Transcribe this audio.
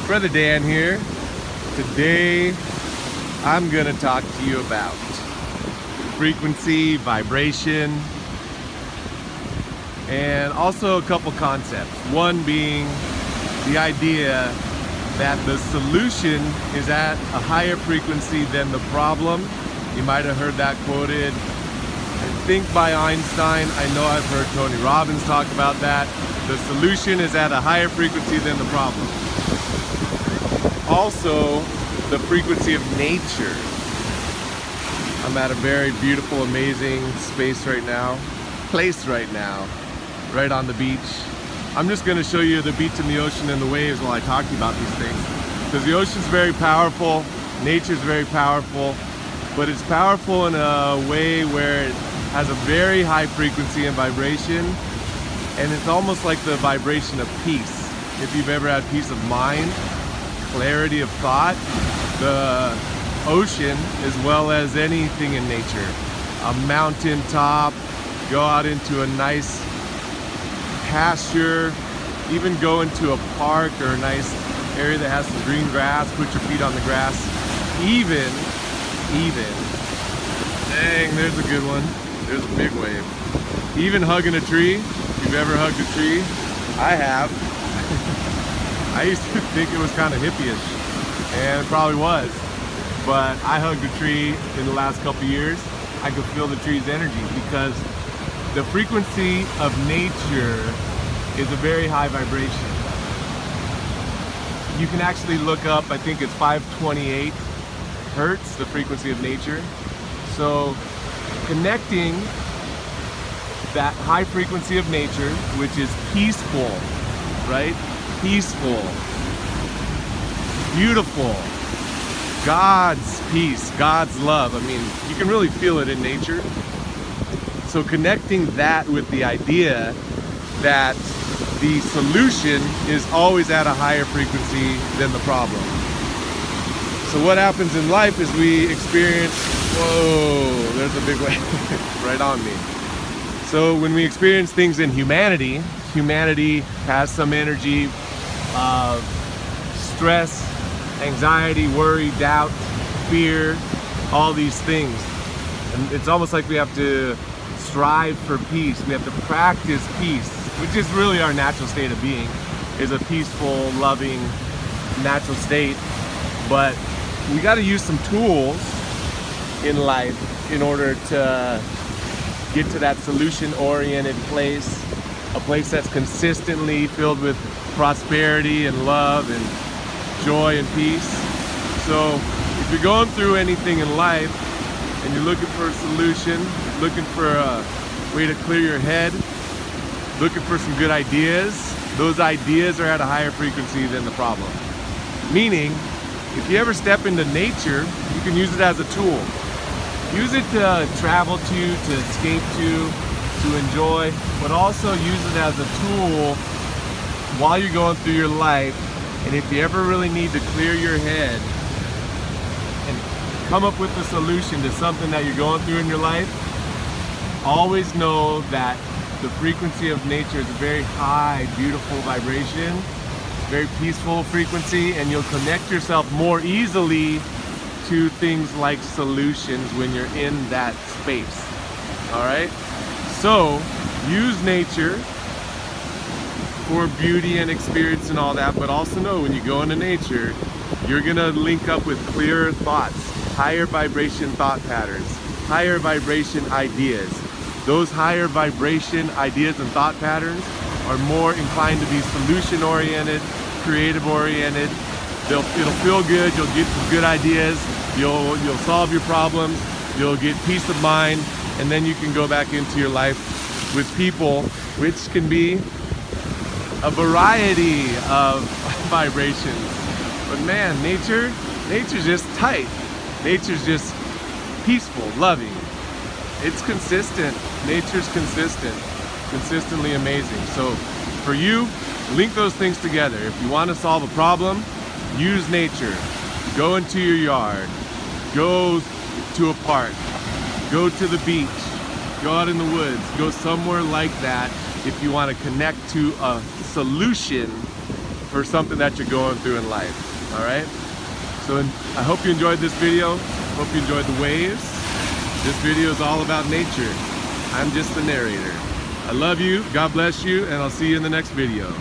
Brother Dan here. Today I'm gonna talk to you about frequency, vibration, and also a couple concepts. One being the idea that the solution is at a higher frequency than the problem. You might have heard that quoted, I think by Einstein. I know I've heard Tony Robbins talk about that. The solution is at a higher frequency than the problem. Also, the frequency of nature. I'm at a very beautiful, amazing place right now, right on the beach. I'm just going to show you the beach and the ocean and the waves while I talk to you about these things. Because the ocean's very powerful, nature's very powerful, but it's powerful in a way where it has a very high frequency and vibration, and it's almost like the vibration of peace. If you've ever had peace of mind, clarity of thought, the ocean, as well as anything in nature, a mountain top, go out into a nice pasture, even go into a park or a nice area that has some green grass, put your feet on the grass, even, dang, there's a good one, there's a big wave. Even hugging a tree, if you've ever hugged a tree, I have. I used to think it was kind of hippie-ish, and it probably was, but I hugged a tree in the last couple years. I could feel the tree's energy because the frequency of nature is a very high vibration. You can actually look up, I think it's 528 hertz, the frequency of nature. So connecting that high frequency of nature, which is peaceful, right? Peaceful, beautiful, God's peace, God's love. I mean, you can really feel it in nature. So connecting that with the idea that the solution is always at a higher frequency than the problem. So what happens in life is we experience, whoa, there's a big wave right on me. So when we experience things in humanity, humanity has some energy of stress, anxiety, worry, doubt, fear, all these things. And it's almost like we have to strive for peace. We have to practice peace, which is really our natural state of being, is a peaceful, loving, natural state. But we got to use some tools in life in order to get to that solution-oriented place, a place that's consistently filled with prosperity and love and joy and peace. So if you're going through anything in life and you're looking for a solution, looking for a way to clear your head, looking for some good ideas, those ideas are at a higher frequency than the problem. Meaning, if you ever step into nature, you can use it as a tool. Use it to travel to escape to enjoy, but also use it as a tool while you're going through your life. And if you ever really need to clear your head and come up with a solution to something that you're going through in your life, always know that the frequency of nature is a very high, beautiful vibration, very peaceful frequency, and you'll connect yourself more easily to things like solutions when you're in that space. All right? So use nature for beauty and experience and all that, but also know when you go into nature, you're gonna link up with clearer thoughts, higher vibration thought patterns, higher vibration ideas. Those higher vibration ideas and thought patterns are more inclined to be solution-oriented, creative-oriented. It'll feel good, you'll get some good ideas, you'll solve your problems, you'll get peace of mind, and then you can go back into your life with people, which can be a variety of vibrations. But man, nature's just tight. Nature's just peaceful, loving. It's consistent. Nature's consistent, consistently amazing. So for you, link those things together. If you want to solve a problem, use nature. Go into your yard, go to a park, go to the beach, go out in the woods, go somewhere like that if you want to connect to a solution for something that you're going through in life. All right? So I hope you enjoyed this video. Hope you enjoyed the waves. This video is all about nature. I'm just the narrator. I love you. God bless you. And I'll see you in the next video.